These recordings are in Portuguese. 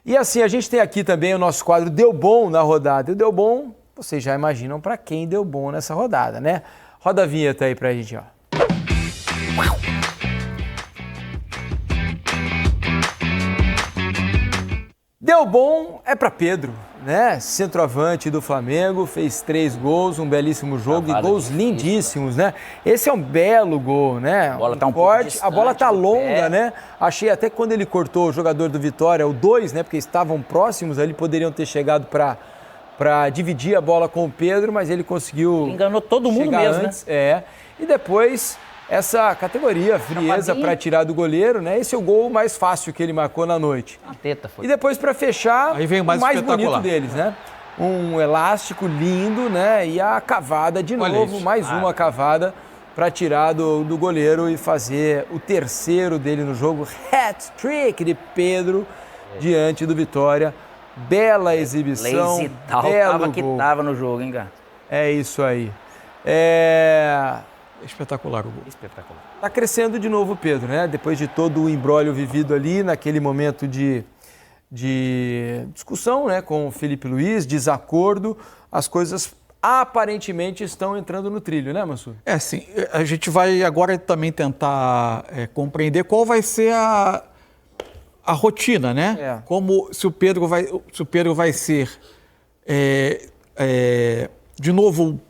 E assim, a gente tem aqui também o nosso quadro Deu Bom na rodada. E o Deu Bom, vocês já imaginam para quem deu bom nessa rodada, né? Roda a vinheta aí pra gente, ó. Deu bom é para Pedro, né? Centroavante do Flamengo, fez 3 gols, um belíssimo jogo e gols lindíssimos, né? Esse é um belo gol, né? A bola tá um pouco distante, a bola tá longa, né? Achei até que quando ele cortou o jogador do Vitória, o 2, né? Porque estavam próximos ali, poderiam ter chegado para dividir a bola com o Pedro, mas ele conseguiu. Ele enganou todo mundo mesmo, antes, né? E depois essa categoria, frieza para tirar do goleiro, né? Esse é o gol mais fácil que ele marcou na noite. A teta foi. E depois, para fechar, aí vem o mais bonito deles, né? Um elástico lindo, né? E a cavada de novo, mais uma cavada para tirar do goleiro e fazer o terceiro dele no jogo. Hat-trick de Pedro diante do Vitória. Bela exibição, Lazy tal, belo que gol. tava no jogo, hein, cara? É isso aí. Espetacular o gol. Espetacular. Tá crescendo de novo o Pedro, né? Depois de todo o imbróglio vivido ali, naquele momento de discussão, né, com o Felipe Luiz, desacordo, as coisas aparentemente estão entrando no trilho, né, Mansur? Sim. A gente vai agora também tentar compreender qual vai ser a rotina, né? Como se o Pedro vai ser de novo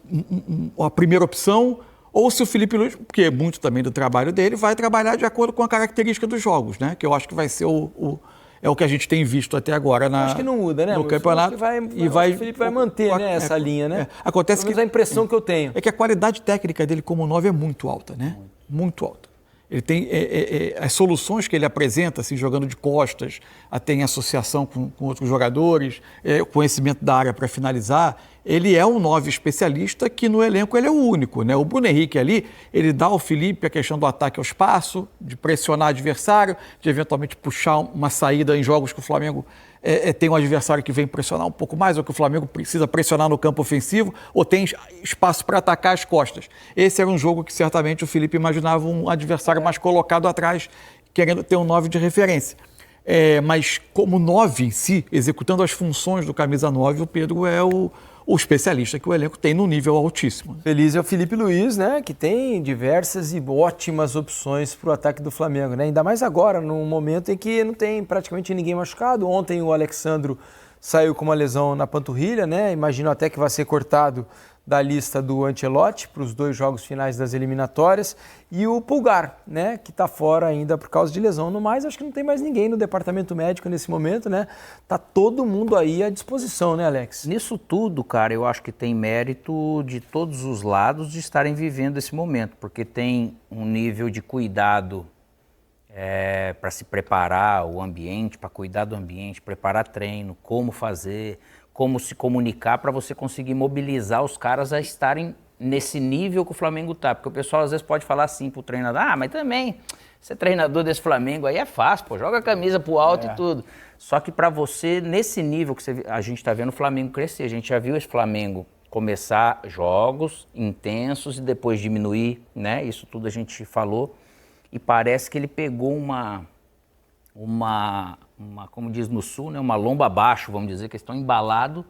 a primeira opção, ou se o Felipe Luiz, porque muito também do trabalho dele, vai trabalhar de acordo com a característica dos jogos, né? Que eu acho que vai ser o que a gente tem visto até agora acho que não muda, né? no campeonato. O Felipe vai manter, né, essa linha, né? Acontece que a impressão que eu tenho é que a qualidade técnica dele como 9 é muito alta, né? Muito alta. Ele tem as soluções que ele apresenta, assim, jogando de costas, tem associação com outros jogadores, conhecimento da área para finalizar. Ele é um 9 especialista que no elenco ele é o único, né? O Bruno Henrique ali, ele dá ao Felipe a questão do ataque ao espaço, de pressionar o adversário, de eventualmente puxar uma saída em jogos que o Flamengo tem um adversário que vem pressionar um pouco mais, ou que o Flamengo precisa pressionar no campo ofensivo, ou tem espaço para atacar as costas. Esse era um jogo que certamente o Felipe imaginava um adversário mais colocado atrás, querendo ter um 9 de referência. Mas como 9 em si, executando as funções do camisa 9, o Pedro é o especialista que o elenco tem no nível altíssimo. Feliz é o Felipe Luiz, né? Que tem diversas e ótimas opções para o ataque do Flamengo, né? Ainda mais agora, num momento em que não tem praticamente ninguém machucado. Ontem o Alexandro saiu com uma lesão na panturrilha, né? Imagino até que vai ser cortado da lista do Ancelotti para os 2 jogos finais das eliminatórias, e o Pulgar, né, que está fora ainda por causa de lesão. No mais, acho que não tem mais ninguém no departamento médico nesse momento, né? Tá todo mundo aí à disposição, né, Alex? Nisso tudo, cara, eu acho que tem mérito de todos os lados de estarem vivendo esse momento, porque tem um nível de cuidado para se preparar o ambiente, para cuidar do ambiente, preparar treino, como fazer, como se comunicar para você conseguir mobilizar os caras a estarem nesse nível que o Flamengo tá. Porque o pessoal às vezes pode falar assim pro treinador, mas também ser treinador desse Flamengo aí é fácil, pô, joga a camisa pro alto e tudo. Só que para você, nesse nível que a gente tá vendo o Flamengo crescer, a gente já viu esse Flamengo começar jogos intensos e depois diminuir, né? Isso tudo a gente falou. E parece que ele pegou uma como diz no Sul, né, uma lomba abaixo, vamos dizer, que eles estão embalados,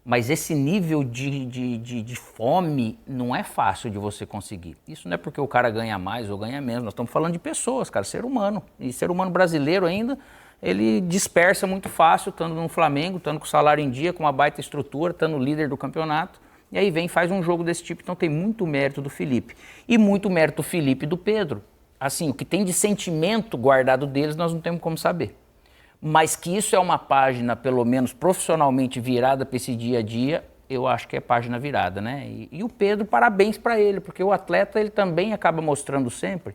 mas esse nível de fome não é fácil de você conseguir. Isso não é porque o cara ganha mais ou ganha menos, nós estamos falando de pessoas, cara, ser humano. E ser humano brasileiro ainda, ele dispersa muito fácil, estando no Flamengo, estando com o salário em dia, com uma baita estrutura, estando líder do campeonato, e aí vem e faz um jogo desse tipo. Então tem muito mérito do Felipe. E muito mérito do Felipe e do Pedro. Assim, o que tem de sentimento guardado deles, nós não temos como saber. Mas que isso é uma página, pelo menos profissionalmente virada para esse dia a dia, eu acho que é página virada, né? E o Pedro, parabéns para ele, porque o atleta, ele também acaba mostrando sempre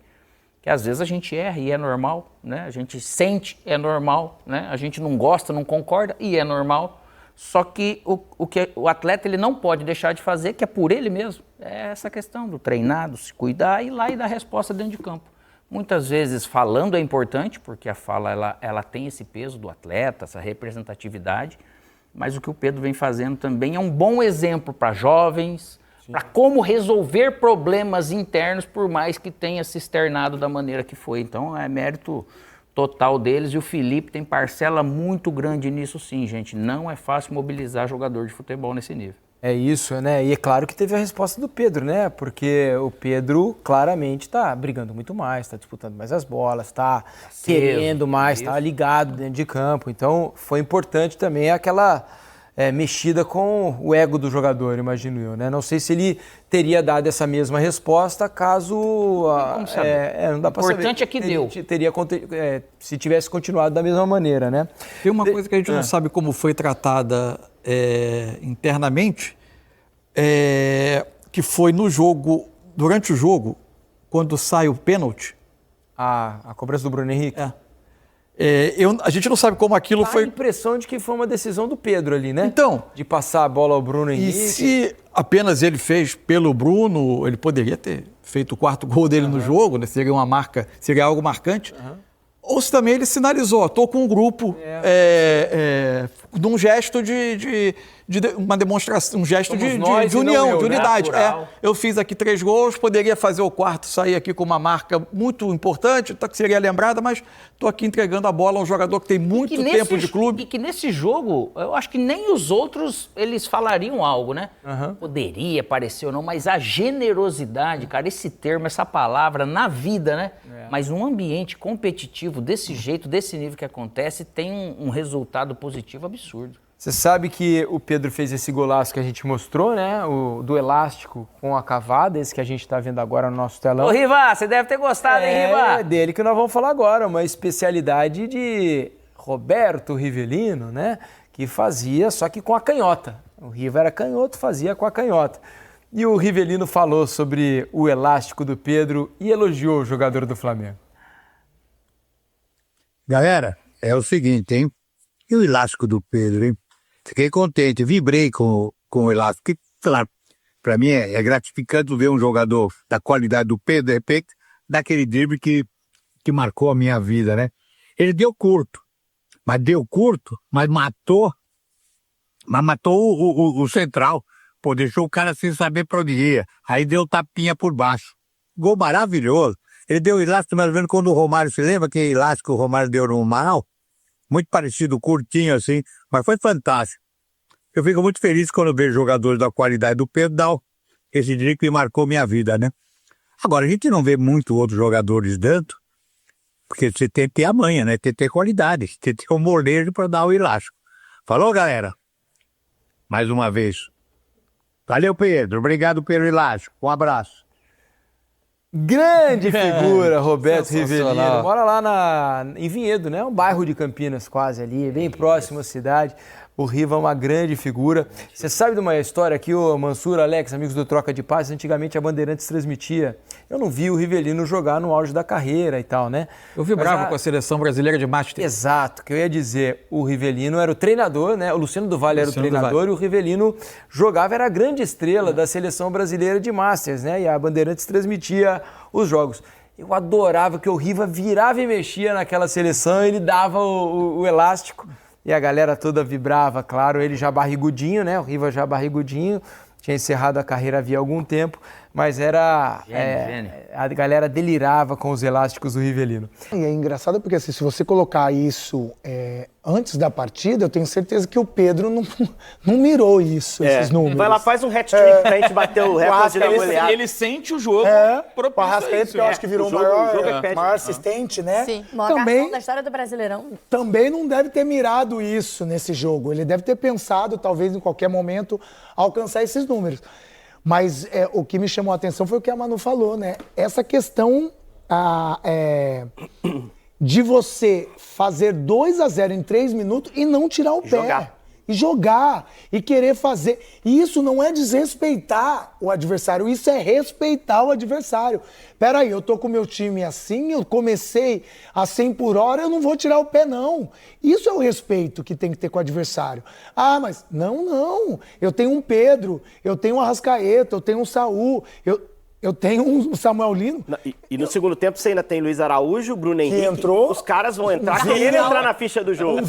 que às vezes a gente erra e é normal, né? A gente sente, é normal, né? A gente não gosta, não concorda e é normal. Só que o que o atleta ele não pode deixar de fazer, que é por ele mesmo, é essa questão do treinar, do se cuidar e ir lá e dar resposta dentro de campo. Muitas vezes falando é importante, porque a fala ela tem esse peso do atleta, essa representatividade, mas o que o Pedro vem fazendo também é um bom exemplo para jovens, para como resolver problemas internos, por mais que tenha se externado da maneira que foi. Então é mérito total deles, e o Felipe tem parcela muito grande nisso sim, gente. Não é fácil mobilizar jogador de futebol nesse nível. É isso, né? E é claro que teve a resposta do Pedro, né? Porque o Pedro claramente está brigando muito mais, está disputando mais as bolas, está querendo mais, está ligado dentro de campo. Então foi importante também aquela mexida com o ego do jogador, imagino eu, né? Não sei se ele teria dado essa mesma resposta caso... não dá para saber. O importante é que deu. Se tivesse continuado da mesma maneira, né? Tem uma coisa que a gente não sabe como foi tratada internamente, que foi no jogo, durante o jogo, quando sai o pênalti. A cobrança do Bruno Henrique? A gente não sabe como aquilo foi... Dá a impressão de que foi uma decisão do Pedro ali, né? Então... De passar a bola ao Bruno Henrique. E se apenas ele fez pelo Bruno, ele poderia ter feito o 4º gol dele no jogo, né? Seria algo marcante. Ou se também ele sinalizou, estou com um grupo, num gesto de uma demonstração, um gesto de união, de unidade. Eu fiz aqui 3 gols, poderia fazer o 4º, sair aqui com uma marca muito importante, que seria lembrada, mas estou aqui entregando a bola a um jogador que tem muito tempo de clube. E que nesse jogo, eu acho que nem os outros, eles falariam algo, né? Poderia parecer ou não, mas a generosidade, cara, esse termo, essa palavra, na vida, né? Mas num ambiente competitivo, desse jeito, desse nível que acontece, tem um resultado positivo absurdo. Você sabe que o Pedro fez esse golaço que a gente mostrou, né? Do elástico com a cavada, esse que a gente está vendo agora no nosso telão. Ô, Riva, você deve ter gostado, hein, Riva? É dele que nós vamos falar agora, uma especialidade de Roberto Rivelino, né? Que fazia, só que com a canhota. O Riva era canhoto, fazia com a canhota. E o Rivelino falou sobre o elástico do Pedro e elogiou o jogador do Flamengo. Galera, é o seguinte, hein? E o elástico do Pedro, hein? Fiquei contente, vibrei com o elástico. Porque, claro, para mim é gratificante ver um jogador da qualidade do Pedro, de repente, daquele drible que marcou a minha vida, né? Ele deu curto, mas matou o central. Pô, deixou o cara sem saber pra onde ia. Aí deu tapinha por baixo. Gol maravilhoso. Ele deu elástico, mais ou menos quando o Romário, se lembra que elástico que o Romário deu no Manaus? Muito parecido, curtinho assim, mas foi fantástico. Eu fico muito feliz quando vejo jogadores da qualidade do Pedro dar esse drible que marcou minha vida, né? Agora, a gente não vê muito outros jogadores dando, porque você tem que ter a manha, né? Tem que ter qualidade, tem que ter o molejo para dar o elástico. Falou, galera? Mais uma vez. Valeu, Pedro. Obrigado pelo elástico. Um abraço. Grande figura, Roberto Rivelino. Mora lá em Vinhedo, né? Um bairro de Campinas quase ali, bem próximo à cidade. O Riva é uma grande figura. Você sabe de uma história aqui, o Mansur, Alex, amigos do Troca de Passes, antigamente a Bandeirantes transmitia. Eu não vi o Rivelino jogar no auge da carreira e tal, né? Eu vibrava com a seleção brasileira de Master. Exato, que eu ia dizer, o Rivelino era o treinador, né? O Luciano do Vale era o treinador e o Rivelino jogava, era a grande estrela da seleção brasileira de Masters, né? E a Bandeirantes transmitia os jogos. Eu adorava que o Riva virava e mexia naquela seleção, ele dava o elástico. E a galera toda vibrava, claro, ele já barrigudinho, né? O Riva já barrigudinho, tinha encerrado a carreira havia algum tempo, mas era... a galera delirava com os elásticos do Rivelino. E é engraçado porque assim, se você colocar isso antes da partida, eu tenho certeza que o Pedro não mirou isso, esses números. Vai lá, faz um hat-trick pra gente bater o recorde da goleada. Ele sente o jogo O Arrascaeta, que eu acho que virou o maior assistente, né? Sim, maior cartão da história do Brasileirão. Também não deve ter mirado isso nesse jogo. Ele deve ter pensado, talvez em qualquer momento, alcançar esses números. Mas o que me chamou a atenção foi o que a Manu falou, né? Essa questão de você fazer 2-0 em 3 minutos e não tirar o pé. E jogar. E querer fazer. E isso não é desrespeitar o adversário, isso é respeitar o adversário. Peraí, eu tô com o meu time assim, eu comecei a 100 por hora, eu não vou tirar o pé, não. Isso é o respeito que tem que ter com o adversário. Ah, mas não. Eu tenho um Pedro, eu tenho um Arrascaeta, eu tenho um Saul, eu tenho um Samuel Lino. E no segundo tempo você ainda tem Luiz Araújo, Bruno Henrique. Entrou. Os caras vão entrar, querendo entrar na ficha do jogo.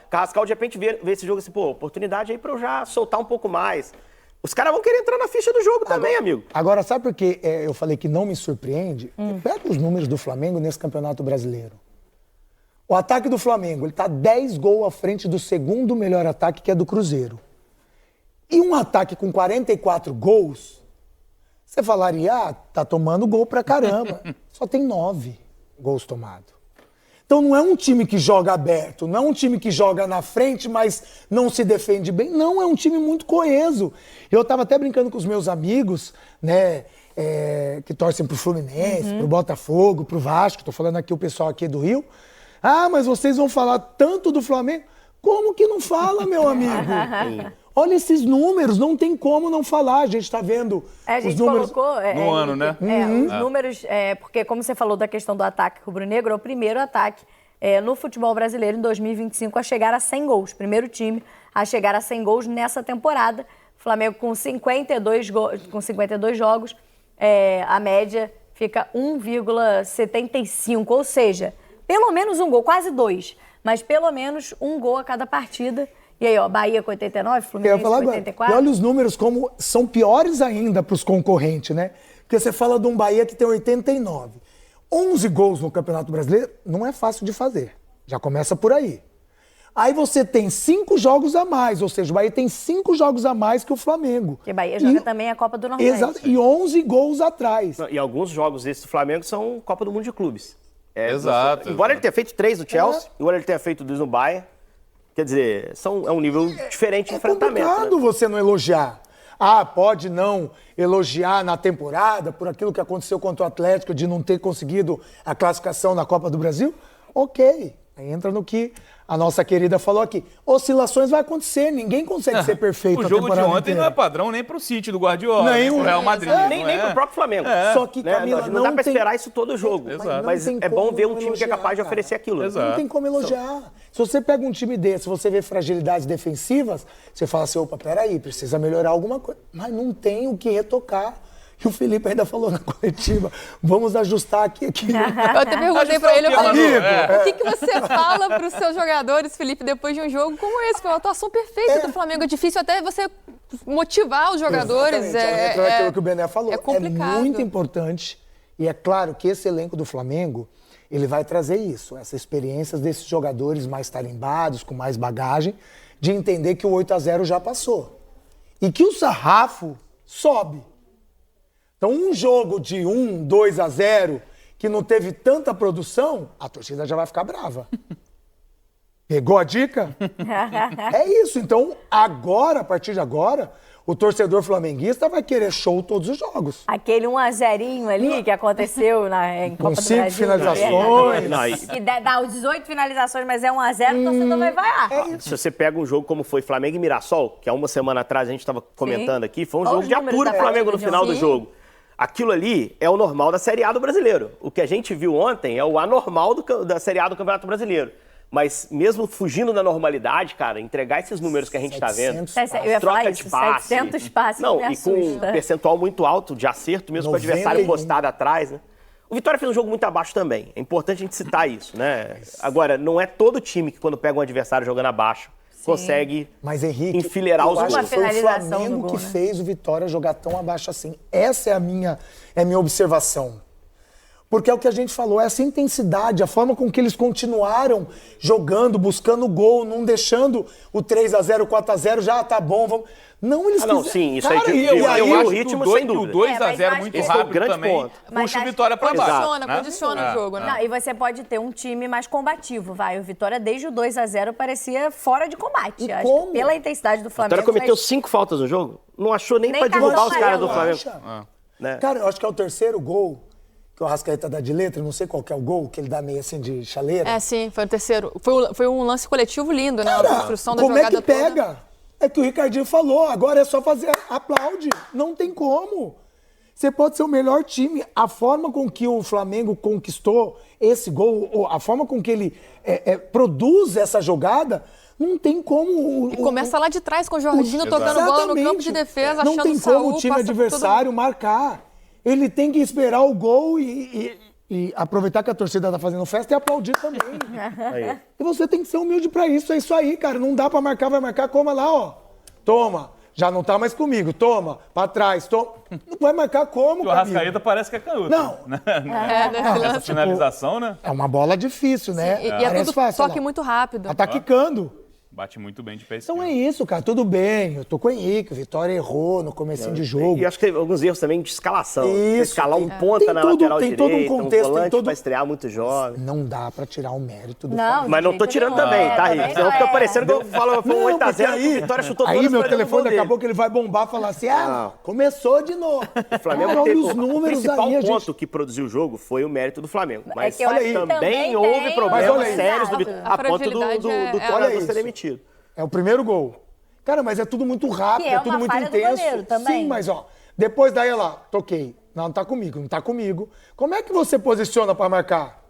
Carrascal, de repente, vê esse jogo assim, pô, oportunidade aí pra eu já soltar um pouco mais. Os caras vão querer entrar na ficha do jogo também, amigo. Agora, sabe por que eu falei que não me surpreende? Pega os números do Flamengo nesse Campeonato Brasileiro. O ataque do Flamengo, ele tá 10 gols à frente do segundo melhor ataque, que é do Cruzeiro. E um ataque com 44 gols, você falaria, tá tomando gol pra caramba. Só tem 9 gols tomados. Então não é um time que joga aberto, não é um time que joga na frente, mas não se defende bem. Não, é um time muito coeso. Eu tava até brincando com os meus amigos, né, que torcem pro Fluminense, pro Botafogo, pro Vasco, tô falando aqui o pessoal aqui do Rio. Ah, mas vocês vão falar tanto do Flamengo? Como que não fala, meu amigo? Olha esses números, não tem como não falar. A gente está vendo a gente os números... colocou... no ano, né? Os números, porque como você falou da questão do ataque rubro-negro, é o primeiro ataque no futebol brasileiro em 2025 a chegar a 100 gols. Primeiro time a chegar a 100 gols nessa temporada. Flamengo com 52 jogos, a média fica 1,75, ou seja, pelo menos um gol, quase 2, mas pelo menos um gol a cada partida. E aí, ó, Bahia com 89, Fluminense com 84. E olha os números como são piores ainda para os concorrentes, né? Porque você fala de um Bahia que tem 89. 11 gols no Campeonato Brasileiro não é fácil de fazer. Já começa por aí. Aí você tem 5 jogos a mais, ou seja, o Bahia tem 5 jogos a mais que o Flamengo. Porque o Bahia joga também a Copa do Nordeste. Exato, e 11 gols atrás. E alguns jogos desses do Flamengo são Copa do Mundo de Clubes. Exato. Embora ele tenha feito 3 no Chelsea, embora ele tenha feito 2 no Bayern, quer dizer, é um nível diferente de enfrentamento. É complicado você não elogiar. Ah, pode não elogiar na temporada por aquilo que aconteceu contra o Atlético de não ter conseguido a classificação na Copa do Brasil? Ok. Aí entra no que a nossa querida falou aqui. Oscilações vai acontecer, ninguém consegue ser perfeito O jogo de ontem inteira. não é padrão nem pro City do Guardiola, Nem nem pro Real Madrid. Nem pro próprio Flamengo. Só que, Camila, não dá pra esperar isso todo jogo. Exato. Mas Não tem é bom como ver um time que é elogiar, capaz de cara. oferecer aquilo. Exato. Não tem como elogiar. Se você pega um time desse, você vê fragilidades defensivas, você fala assim, opa, peraí, precisa melhorar alguma coisa. Mas não tem o que retocar. E o Felipe ainda falou na coletiva, vamos ajustar aqui. Eu até perguntei pra ele, eu falei, Amigo, o que você fala pros seus jogadores, Felipe, depois de um jogo como esse? Foi uma atuação perfeita do Flamengo. É difícil até você motivar os jogadores. Exatamente. É aquilo que o Bené falou. É complicado. É muito importante. E é claro que esse elenco do Flamengo, ele vai trazer isso, essa experiência desses jogadores mais tarimbados, com mais bagagem, de entender que o 8-0 já passou. E que o sarrafo sobe. Então, um jogo de 2-0 que não teve tanta produção, a torcida já vai ficar brava. Pegou a dica? É isso. Então, agora, a partir de agora, o torcedor flamenguista vai querer show todos os jogos. Aquele 1-0 ali que aconteceu em Copa do 5 Brasil. finalizações. Que dá os 18 finalizações, mas é 1-0, o torcedor vai vaiar. Se você pega um jogo como foi Flamengo e Mirassol, que há uma semana atrás a gente estava comentando aqui, foi um Olha jogo os de números apuro da pro Flamengo no partida, final do sim. jogo. Aquilo ali é o normal da Série A do brasileiro. O que a gente viu ontem é o anormal da Série A do Campeonato Brasileiro. Mas mesmo fugindo da normalidade, cara, entregar esses números que a gente está vendo, 700 Eu ia falar troca isso, de passe. 700 passes Não, me e com um assusta. percentual muito alto de acerto, mesmo com o adversário 91. postado atrás, né? O Vitória fez um jogo muito abaixo também. É importante a gente citar isso, né? Agora, não é todo time que quando pega um adversário jogando abaixo consegue Mas, Henrique, enfileirar os eu acho gols. que foi o finalização Flamengo do gol, que né? fez o Vitória jogar tão abaixo assim. Essa é a minha observação. Porque é o que a gente falou, essa intensidade, a forma com que eles continuaram jogando, buscando gol, não deixando o 3-0, 4-0, já tá bom, vamos... Não, eles não, quiseram- sim, isso Cara, aí e eu aí, acho o o ritmo, que sem o dúvida. 2 a mas 0 acho muito que esse foi o rápido grande também ponto. Mas puxa o acho Vitória pra baixo. Condiciona o jogo, né? Não, e você pode ter um time mais combativo, vai. O Vitória, desde o 2-0, parecia fora de combate. E Acho como? que pela intensidade do O Flamengo. Vitória cometeu mas- 5 faltas no jogo, não achou nem Nem pra derrubar cartão os caras do amarelo. Flamengo. Acha? Né? Cara, eu acho que é o terceiro gol que o Arrascaeta dá de letra, não sei qual que é o gol, que ele dá meio assim de chaleira. É, sim, foi o terceiro. Foi um lance coletivo lindo, né? A Cara, construção da como é jogada que pega? É que o Ricardinho falou, agora é só fazer, aplaude. Não tem como. Você pode ser o melhor time. A forma com que o Flamengo conquistou esse gol, ou a forma com que ele produz essa jogada, não tem como... E começa lá de trás com o Jorginho tocando bola no campo de defesa, Não achando tem o Saul, como o time passa por todo adversário marcar. Ele tem que esperar o gol e aproveitar que a torcida tá fazendo festa e aplaudir também. E você tem que ser humilde pra isso. É isso aí, cara. Não dá pra marcar, vai marcar. Coma lá, ó. Toma. Já não tá mais comigo. Toma, pra trás. Toma. Não vai marcar como, O Arrascaeta parece que é canhoto. Não. Né? nesse Essa lance. finalização, né? É uma bola difícil, né? E é tudo fácil, toque olha lá. muito rápido. Ela tá quicando. Bate muito bem de pé Então esquerdo. é isso, cara. Tudo bem. Eu tô com o Henrique. O Vitória errou no comecinho de jogo. E acho que teve alguns erros também de escalação. Isso, Escalar um tem- ponta tem na tudo- lateral tem direita, todo um contexto, tem volante todo- pra estrear muito jovem. Não dá pra tirar o mérito do Não, Flamengo. Mas não tô jeito tirando nenhum. também, tá, Também Rick? Senão não fica é. parecendo que eu falo, foi um 8x0, porque a Vitória chutou aí todas meu pra dentro do telefone gol dele. daqui a pouco ele vai bombar e falar assim, começou de novo. O Flamengo Olha teve os o números principal aí, a gente... ponto que produziu o jogo foi o mérito do Flamengo. Mas que eu acho que também também houve tem problemas olha aí. sérios do Exato. Vitória, A a ponto do fragilidade é- tornador olha ser isso. demitido. É o primeiro gol. Cara, mas é tudo muito rápido, Que é é tudo uma muito falha do intenso. goleiro também. Sim, mas ó, depois daí, olha lá, toquei. Não tá comigo, não tá comigo. Como é que você posiciona pra marcar?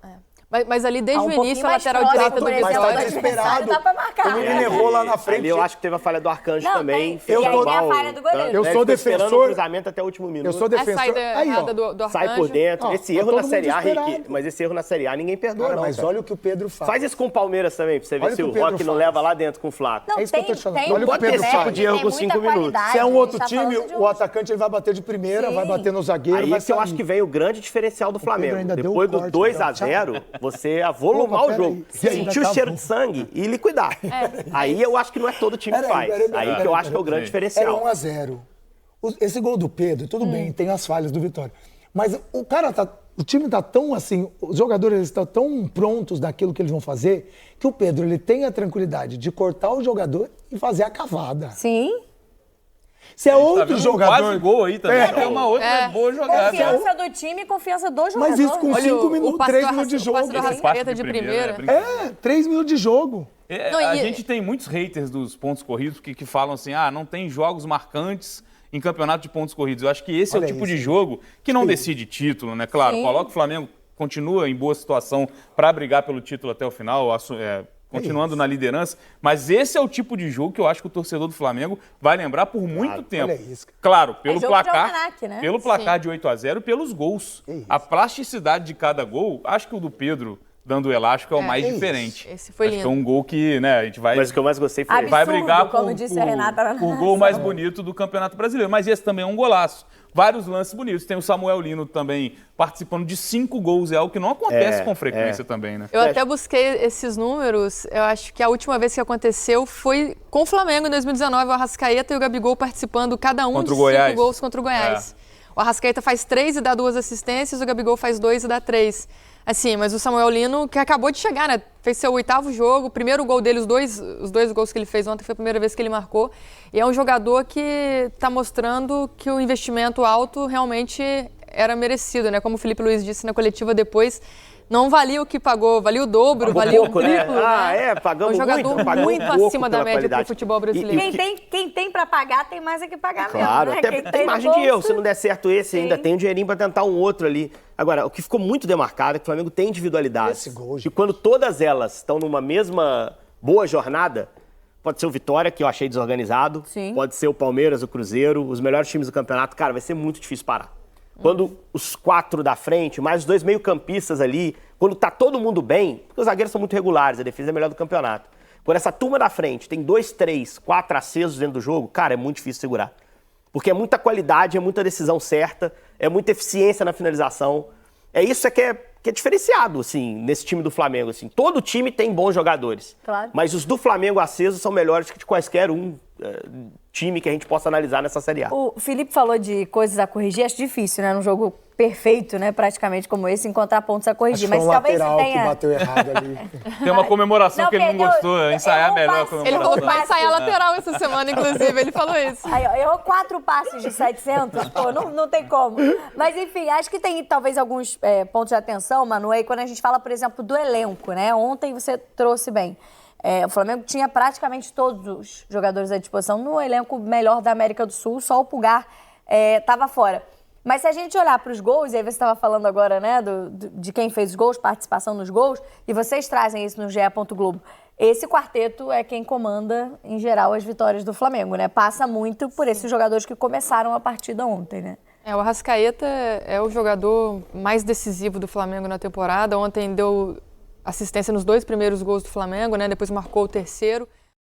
Mas ali, desde Ah, um o pouquinho início, a mais lateral próximo, direita do por exemplo, Mas tá do Vitória... desesperado. dá pra marcar. Como ele errou lá na frente. Ali eu acho que teve a falha do Arcanjo Não, também. tem. fez E aí tem a mal, falha do goleiro. Eu né? sou Ele ficou esperando defensor- o cruzamento até o último minuto. Eu sou A defensor. saída Aí, ó. errada do Sai por Arcanjo. dentro. Ó, Esse tá erro todo na mundo Série A, desesperado. Rick, mas esse erro na Série A ninguém perdoa, Cara, não. mas cara. olha o que o Pedro faz. Faz isso com o Palmeiras também, pra você ver Olha se o o que o Pedro Roque não faz. leva lá dentro com o Flaco. Não, É isso que eu tô te falando. tem Olha o que o pode ter Pedro esse faz. tipo de erro com Tem 5 muita minutos. qualidade, Se é um a gente outro tá time, falando de um- o atacante ele vai bater de primeira, Sim. vai bater no zagueiro, Aí vai é que eu sair. acho que vem o grande diferencial do Flamengo. ainda deu Depois o do corte, 2x0, você avolumar Opa, o pera jogo, aí. E ainda sentir tá o cheiro bom. de sangue e liquidar. Aí eu acho que não é todo time que Pera aí, faz. pera aí, Aí que eu acho que é o grande Era diferencial. 1x0. Esse gol do Pedro, tudo bem, tem as falhas do Vitória. Mas o cara tá. O time tá tão assim, os jogadores estão tão prontos daquilo que eles vão fazer, que o Pedro ele tem a tranquilidade de cortar o jogador e fazer a cavada. Sim. Se é Tá outro vendo um jogador. quase gol aí também. É. É uma outra boa jogada. Confiança do time e confiança do jogador. Mas isso com Olha 5 o minutos, passe 3 do minutos de Arrascaeta, jogo. o passe do Esse passe Arrascaeta de primeira. brincadeira. 3 minutos de jogo. Não, A e- gente tem muitos haters dos pontos corridos que falam assim, não tem jogos marcantes em campeonato de pontos corridos. Eu acho que esse é o Olha tipo isso. de jogo que não decide título, né? Claro, Sim. coloca o Flamengo, continua em boa situação para brigar pelo título até o final, continuando na liderança, mas esse é o tipo de jogo que eu acho que o torcedor do Flamengo vai lembrar por muito tempo. olha isso. Claro, pelo jogo de placar, almanaque, né? pelo placar de 8x0 e pelos gols. A plasticidade de cada gol, acho que o do Pedro dando o elástico é o mais isso. diferente. Esse foi Acho que lindo. é um gol que, né, a gente vai Mas o que eu mais gostei foi Absurdo, vai brigar como por, disse a Renata na por narração. gol mais bonito do Campeonato Brasileiro. Mas esse também é um golaço. Vários lances bonitos. Tem o Samuel Lino também participando de 5 gols. É algo que não acontece com frequência também, né? Eu até busquei esses números. Eu acho que a última vez que aconteceu foi com o Flamengo em 2019. O Arrascaeta e o Gabigol participando, cada um Contra de o 5 Goiás. gols contra o Goiás. O Arrascaeta faz 3 e dá 2 assistências, o Gabigol faz 2 e dá 3. Assim, mas o Samuel Lino, que acabou de chegar, né? Fez seu 8º jogo, o primeiro gol dele, os dois gols que ele fez ontem foi a primeira vez que ele marcou. E é um jogador que está mostrando que o investimento alto realmente era merecido, né? Como o Felipe Luiz disse na coletiva depois, não valia o que pagou, valia o dobro, valia o pouco, né? triplo, né? Pagamos É um jogador muito, pagamos muito pouco acima da pela média qualidade. pro futebol brasileiro. Quem tem pra pagar tem mais é que pagar Claro, mesmo, né? até Quem tem no margem de erro. bolso- Se não der certo esse, ainda tem um dinheirinho pra tentar um outro ali. Agora, o que ficou muito demarcado é que o Flamengo tem individualidade. Esse gol, E quando todas elas estão numa mesma boa jornada, pode ser o Vitória, que eu achei desorganizado. Sim. Pode ser o Palmeiras, o Cruzeiro, os melhores times do campeonato. Cara, vai ser muito difícil parar. Quando os 4 da frente, mais os 2 meio-campistas ali, quando tá todo mundo bem, porque os zagueiros são muito regulares, a defesa é a melhor do campeonato. Quando essa turma da frente tem 2, 3, 4 acesos dentro do jogo, cara, é muito difícil segurar. Porque é muita qualidade, é muita decisão certa, é muita eficiência na finalização. É isso que é diferenciado, assim, nesse time do Flamengo. Assim. Todo time tem bons jogadores. Claro. Mas os do Flamengo acesos são melhores que de quaisquer time que a gente possa analisar nessa Série A. O Felipe falou de coisas a corrigir, acho difícil, né? Num jogo perfeito, né? Praticamente como esse, encontrar pontos a Acho corrigir. que foi Mas um talvez lateral tenha... que bateu errado ali. Tem uma comemoração Não, que ele não perdeu- gostou, ensaiar errou melhor a o passe. Ele comemoração. falou que vai ensaiar lateral essa semana, inclusive. Ele falou isso. Aí, ó, errou 4 passes de 700, pô, não tem como. Mas, enfim, acho que tem talvez alguns pontos de atenção, Manu, aí quando a gente fala, por exemplo, do elenco, né? Ontem você trouxe bem. O Flamengo tinha praticamente todos os jogadores à disposição no elenco melhor da América do Sul, só o Pulgar estava fora. Mas se a gente olhar para os gols, e aí você estava falando agora, né, de quem fez os gols, participação nos gols, e vocês trazem isso no GE. Globo. Esse quarteto é quem comanda, em geral, as vitórias do Flamengo, né? Passa muito por esses jogadores que começaram a partida ontem, né? O Arrascaeta é o jogador mais decisivo do Flamengo na temporada. Ontem deu assistência nos 2 primeiros gols do Flamengo, né? Depois marcou o terceiro.